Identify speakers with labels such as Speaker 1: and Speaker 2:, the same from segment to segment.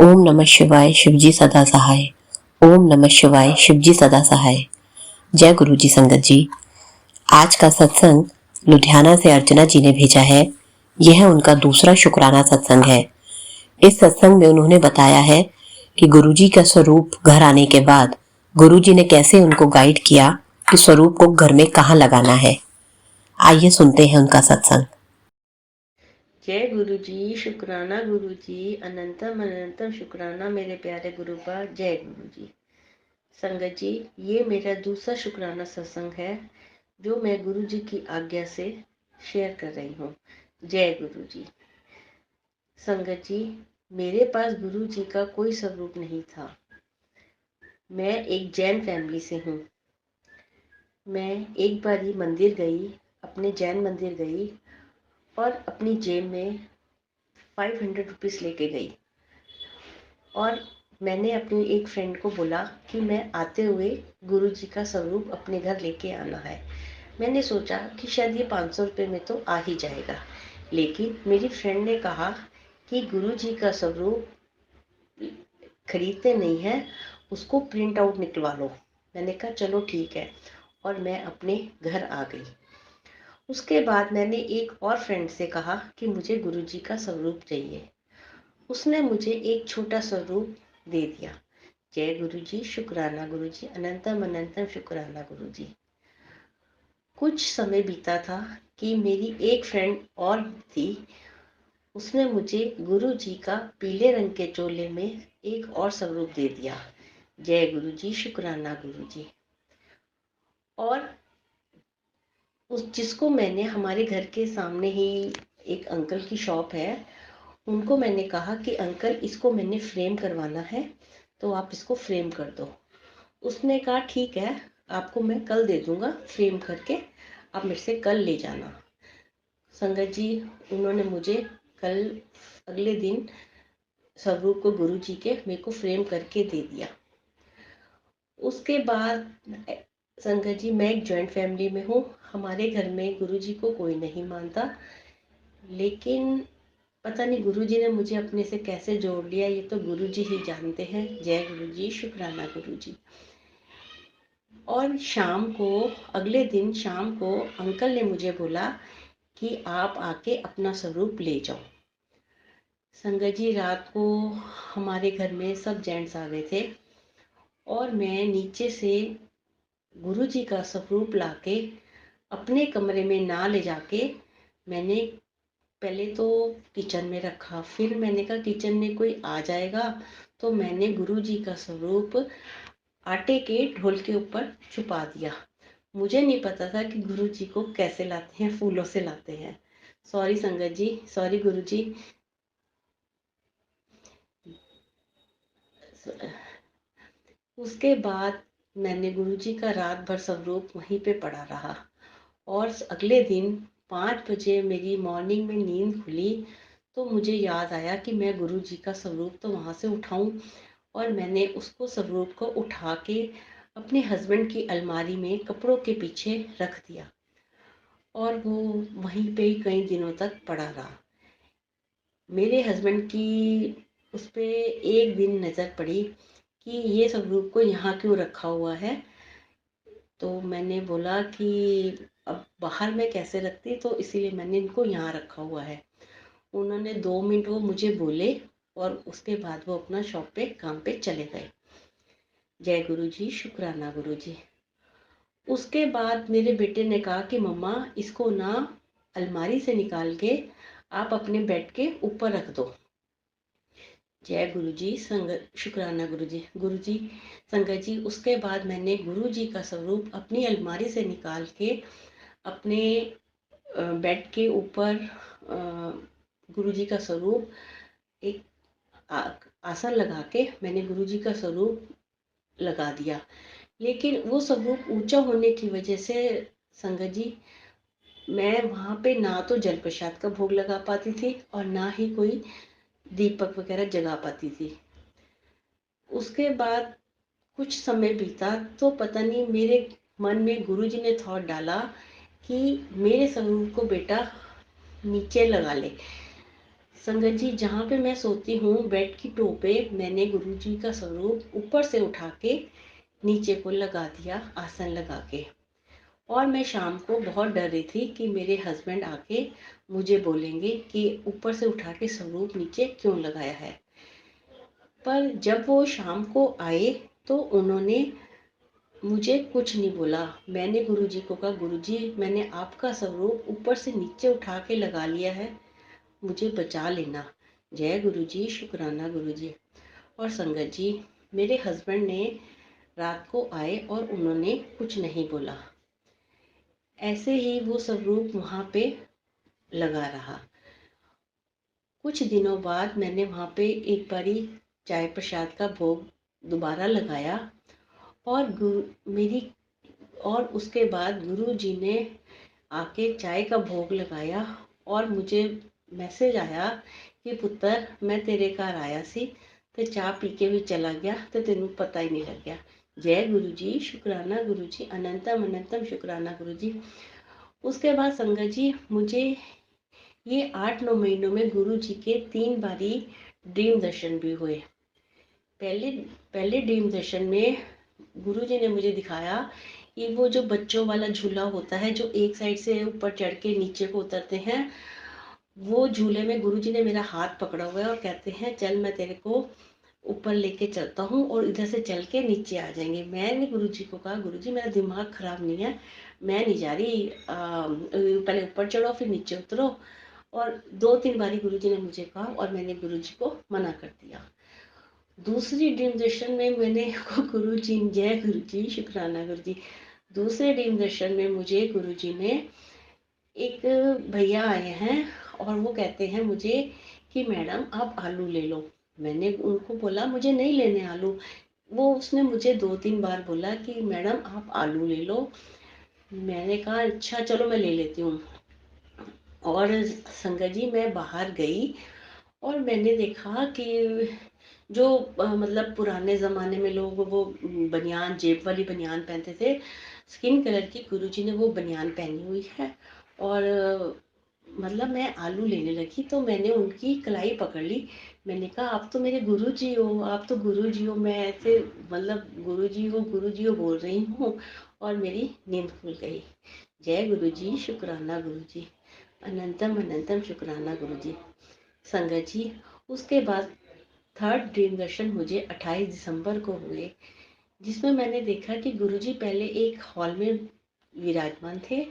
Speaker 1: ओम नमः शिवाय शिवजी सदा सहाय। ओम नमः शिवाय शिवजी सदा सहाय। जय गुरु जी संगत जी। आज का सत्संग लुधियाना से अर्चना जी ने भेजा है। यह उनका दूसरा शुक्राना सत्संग है। इस सत्संग में उन्होंने बताया है कि गुरु जी का स्वरूप घर आने के बाद गुरु जी ने कैसे उनको गाइड किया कि स्वरूप को घर में कहाँ लगाना है। आइए सुनते हैं उनका सत्संग।
Speaker 2: जय गुरु जी, शुक्राना गुरु जी, अनंतम अनंतम शुक्राना मेरे प्यारे गुरु का। जय गुरु जी। संगत जी, ये मेरा दूसरा शुक्राना सत्संग है जो मैं गुरु जी की आज्ञा से शेयर कर रही हूँ। जय गुरु जी। संगत जी, मेरे पास गुरु जी का कोई स्वरूप नहीं था। मैं एक जैन फैमिली से हूँ। मैं एक बार ही मंदिर गई, अपने जैन मंदिर गई और अपनी जेब में 500 रुपीज़ लेके गई और मैंने अपनी एक फ्रेंड को बोला कि मैं आते हुए गुरु जी का स्वरूप अपने घर लेके आना है। मैंने सोचा कि शायद ये 500 रुपये में तो आ ही जाएगा, लेकिन मेरी फ्रेंड ने कहा कि गुरु जी का स्वरूप खरीदते नहीं है, उसको प्रिंट आउट निकलवा लो। मैंने कहा चलो ठीक है, और मैं अपने घर आ गई। उसके बाद मैंने एक और फ्रेंड से कहा कि मुझे गुरु जी का स्वरूप चाहिए। उसने मुझे एक छोटा स्वरूप दे दिया। जय गुरु जी, शुक्राना गुरु जी, अनंतम अनंतम शुक्राना गुरु जी। कुछ समय बीता था कि मेरी एक फ्रेंड और थी, उसने मुझे गुरु जी का पीले रंग के चोले में एक और स्वरूप दे दिया। जय गुरु जी, शुक्राना गुरु जी। और उस जिसको मैंने, हमारे घर के सामने ही एक अंकल की शॉप है, उनको मैंने कहा कि अंकल इसको मैंने फ्रेम करवाना है, तो आप इसको फ्रेम कर दो। उसने कहा ठीक है, आपको मैं कल दे दूंगा फ्रेम करके, आप मेरे से कल ले जाना। संगत जी, उन्होंने मुझे कल, अगले दिन स्वरूप को गुरु जी के मेरे को फ्रेम करके दे दिया। उसके बाद संगत जी, मैं एक जॉइंट फैमिली में हूँ। हमारे घर में गुरु जी को कोई नहीं मानता, लेकिन पता नहीं गुरु जी ने मुझे अपने से कैसे जोड़ लिया, ये तो गुरु जी ही जानते हैं। जय गुरु जी, शुक्राना गुरु जी। और शाम को, अगले दिन शाम को अंकल ने मुझे बोला कि आप आके अपना स्वरूप ले जाओ। संगत जी, रात को हमारे घर में सब जेंट्स आ गए थे और मैं नीचे से गुरु जी का स्वरूप लाके अपने कमरे में ना ले जाके, मैंने पहले तो किचन में रखा। फिर मैंने कहा किचन में कोई आ जाएगा, तो मैंने गुरु जी का स्वरूप आटे के ढोल के ऊपर छुपा दिया। मुझे नहीं पता था कि गुरु जी को कैसे लाते हैं, फूलों से लाते हैं। सॉरी संगत जी, सॉरी गुरु जी। उसके बाद मैंने गुरु जी का रात भर स्वरूप वहीं पे पड़ा रहा, और अगले दिन 5 बजे मेरी मॉर्निंग में नींद खुली तो मुझे याद आया कि मैं गुरु जी का स्वरूप तो वहाँ से उठाऊं, और मैंने उसको स्वरूप को उठा के अपने हस्बैंड की अलमारी में कपड़ों के पीछे रख दिया, और वो वहीं पे ही कई दिनों तक पड़ा रहा। मेरे हस्बैंड की उस पे एक दिन नज़र पड़ी कि ये स्वरूप को यहाँ क्यों रखा हुआ है। तो मैंने बोला कि अब बाहर में कैसे रखती, तो इसीलिए मैंने इनको यहाँ रखा हुआ है। उन्होंने 2 मिनट वो मुझे बोले और उसके बाद वो अपना शॉप पे काम पे चले गए। जय गुरु जी, शुक्राना गुरु जी। उसके बाद मेरे बेटे ने कहा कि मम्मा इसको ना अलमारी से निकाल के आप अपने बेड के ऊपर रख दो। जय गुरु जी, संगत शुक्राना गुरु जी। गुरु जी, संगत जी, उसके बाद मैंने गुरु जी का स्वरूप अपनी अलमारी से निकाल के अपने बेड के ऊपर गुरु जी का स्वरूप एक आसन लगा के मैंने गुरु जी का स्वरूप लगा दिया। लेकिन वो स्वरूप ऊंचा होने की वजह से संगत जी, मैं वहाँ पे ना तो जल प्रसाद का भोग लगा पाती थी और ना ही कोई दीपक वगैरह जगा पाती थी। उसके बाद कुछ समय बीता तो पता नहीं मेरे मन में गुरुजी ने थॉट डाला कि मेरे स्वरूप को बेटा नीचे लगा ले। संगत जी, जहाँ पे मैं सोती हूँ बेड की टो पे मैंने गुरु जी का स्वरूप ऊपर से उठा के नीचे को लगा दिया आसन लगा के। और मैं शाम को बहुत डर रही थी कि मेरे हस्बैंड आके मुझे बोलेंगे कि ऊपर से उठा के स्वरूप नीचे क्यों लगाया है। पर जब वो शाम को आए तो उन्होंने मुझे कुछ नहीं बोला। मैंने गुरुजी को कहा, गुरुजी मैंने आपका स्वरूप ऊपर से नीचे उठा के लगा लिया है, मुझे बचा लेना। जय गुरुजी, शुक्राना गुरुजी। और संगत जी, मेरे हस्बैंड ने रात को आए और उन्होंने कुछ नहीं बोला। ऐसे ही वो स्वरूप वहाँ पे लगा रहा। कुछ दिनों बाद मैंने वहाँ पे एक बारी चाय प्रसाद का भोग दोबारा लगाया और मेरी और उसके बाद गुरु जी ने आके चाय का भोग लगाया और मुझे मैसेज आया कि पुत्र मैं तेरे घर आया सी ते चाह पी के भी चला गया तो तेनू पता ही नहीं लग गया। जय गुरु जी, शुक्राना गुरु जी, अनंतम अनंतम शुक्राना गुरु जी। उसके बाद संगत जी, मुझे ये 8-9 महीनों में गुरु जी के 3 बारी ड्रीम दर्शन भी हुए। पहले पहले ड्रीम दर्शन में गुरु जी ने मुझे दिखाया कि वो जो बच्चों वाला झूला होता है जो एक साइड से ऊपर चढ़ के नीचे को उतरते हैं, वो झूले में गुरु जी ने मेरा हाथ पकड़ा हुआ है और कहते हैं चल मैं तेरे को ऊपर लेके चलता हूँ और इधर से चल के नीचे आ जाएंगे। मैंने गुरु जी को कहा, गुरु जी मेरा दिमाग खराब नहीं है, मैं नहीं जा रही, पहले ऊपर चढ़ो फिर नीचे उतरो। और 2-3 बारी गुरुजी ने मुझे कहा और मैंने गुरुजी को मना कर दिया। दूसरी ड्रीम दर्शन में मैंने गुरुजी, जय गुरुजी, शुक्राना गुरुजी। दूसरे ड्रीम दर्शन में मुझे गुरुजी ने एक भैया आए हैं और वो कहते हैं मुझे कि मैडम आप आलू ले लो। मैंने उनको बोला मुझे नहीं लेने आलू। वो उसने मुझे 2-3 बार बोला कि मैडम आप आलू ले लो। मैंने कहा अच्छा चलो मैं ले लेती हूँ। और संगत जी, मैं बाहर गई और मैंने देखा कि जो मतलब पुराने ज़माने में लोग वो बनियान, जेब वाली बनियान पहनते थे, स्किन कलर की गुरुजी ने वो बनियान पहनी हुई है। और मतलब मैं आलू लेने लगी तो मैंने उनकी कलाई पकड़ ली। मैंने कहा आप तो मेरे गुरुजी हो, आप तो गुरुजी हो। मैं ऐसे मतलब गुरुजी हो बोल रही हूँ और मेरी नींद खुल गई। जय गुरुजी, शुक्राना गुरुजी, अनंतम अनंतम शुक्राना गुरुजी। संगत जी, उसके बाद थर्ड ड्रीम दर्शन मुझे 28 दिसंबर को हुए, जिसमें मैंने देखा कि गुरुजी पहले एक हॉल में विराजमान थे।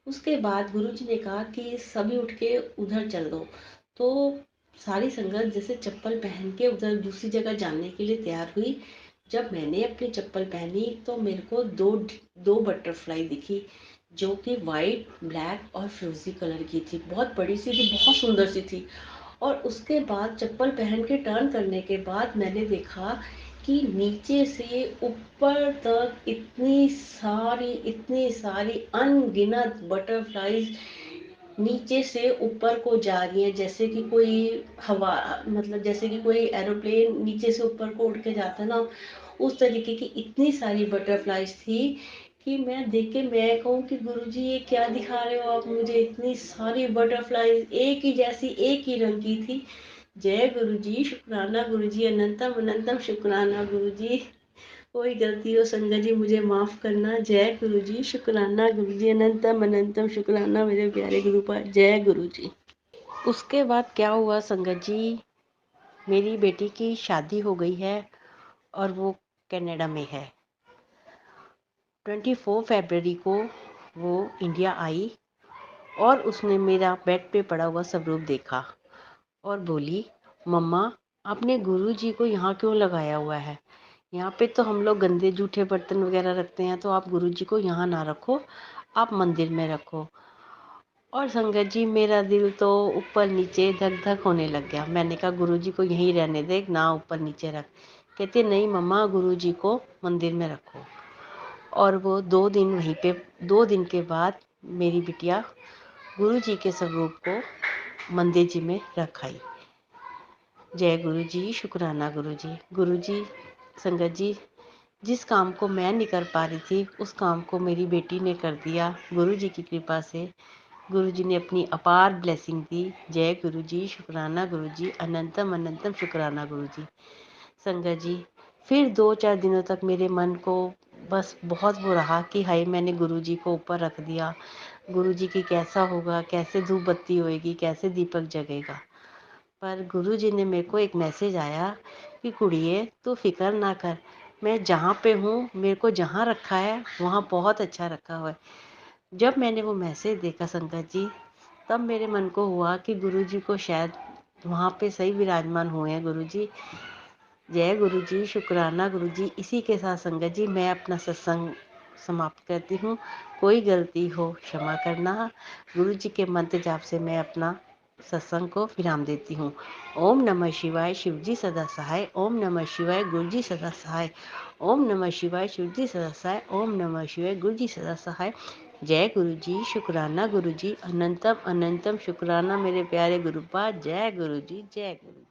Speaker 2: उसके बाद गुरुजी ने कहा कि सभी उठ के उधर चल दो। तो सारी संगत जैसे चप्पल पहन के उधर दूसरी जगह जाने के लिए तैयार हुई। जब मैंने अपनी चप्पल पहनी तो मेरे को दो दो बटरफ्लाई दिखी जो कि वाइट, ब्लैक और फिरोजी कलर की थी। बहुत बड़ी सी थी, बहुत सुंदर सी थी। और उसके बाद चप्पल पहन के टर्न करने के बाद मैंने देखा कि नीचे से ऊपर तक इतनी सारी अनगिनत बटरफ्लाईज नीचे से ऊपर को जा रही है, जैसे कि कोई हवा, मतलब जैसे कि कोई एरोप्लेन नीचे से ऊपर को उड़ के जाता है ना, उस तरीके की इतनी सारी बटरफ्लाईज थी कि मैं देख के मैं कहूँ कि गुरुजी ये क्या दिखा रहे हो आप मुझे, इतनी सारी बटरफ्लाईज एक ही जैसी एक ही रंग की थी। जय गुरुजी, शुक्राना गुरुजी, अनंतम अनंतम शुक्राना गुरुजी। कोई गलती हो संगत जी मुझे माफ करना। जय गुरुजी, शुक्राना गुरुजी, अनंतम अनंतम शुक्राना मेरे प्यारे गुरु पर। जय गुरुजी। उसके बाद क्या हुआ संगत जी, मेरी बेटी की शादी हो गई है और वो कनाडा में है। 24 फरवरी को वो इंडिया आई और उसने मेरा बेड पे पड़ा हुआ स्वरूप देखा और बोली, मम्मा आपने गुरु जी को यहाँ क्यों लगाया हुआ है? यहाँ पे तो हम लोग गंदे जूठे बर्तन वगैरह रखते हैं, तो आप गुरु जी को यहाँ ना रखो, आप मंदिर में रखो। और संगत जी, मेरा दिल तो ऊपर नीचे धक धक होने लग गया। मैंने कहा गुरु जी को यहीं रहने दे, ना ऊपर नीचे रख। कहते नहीं मम्मा, गुरु जी को मंदिर में रखो। और वो 2 दिन वहीं पे, 2 दिन के बाद मेरी बिटिया गुरु जी के स्वरूप को मंदिर जी में रख आई। जय गुरु जी, शुक्राना गुरु जी। गुरु जी, संगत जी, जिस काम को मैं नहीं कर पा रही थी उस काम को मेरी बेटी ने कर दिया गुरु जी की कृपा से। गुरु जी ने अपनी अपार ब्लेसिंग दी। जय गुरु जी, शुक्राना गुरु जी, अनंतम अनंतम शुक्राना गुरु जी। संगत जी, फिर 2-4 दिनों तक मेरे मन को बस बहुत वो रहा कि हाय मैंने गुरु जी को ऊपर रख दिया, गुरु जी की कैसा होगा, कैसे धूप बत्ती होएगी, कैसे दीपक जगेगा। पर गुरु जी ने मेरे को एक मैसेज आया कि कुड़िए तू फिक्र ना कर, मैं जहाँ पे हूँ, मेरे को जहाँ रखा है वहाँ बहुत अच्छा रखा हुआ है। जब मैंने वो मैसेज देखा संगत जी, तब मेरे मन को हुआ कि गुरु जी को शायद वहाँ पे सही विराजमान हुए हैं गुरु जी। जय गुरु जी, शुक्राना गुरु जी। इसी के साथ संगत जी मैं अपना सत्संग समाप्त करती हूँ। कोई गलती हो क्षमा करना। गुरु जी के मंत्र जाप से मैं अपना सत्संग को विराम देती हूँ। ओम नमः शिवाय, शिव जी सदा सहाय। ओम नमः शिवाय, गुरु जी सदा सहाय। ओम नमः शिवाय, शिव जी सदा सहाय। ओम नमः शिवाय, गुरु जी सदा सहाय। जय गुरु जी, शुक्राना गुरु जी, अनंतम अनंतम शुक्राना मेरे प्यारे गुरुपाद। जय गुरु जी, जय गुरु जी।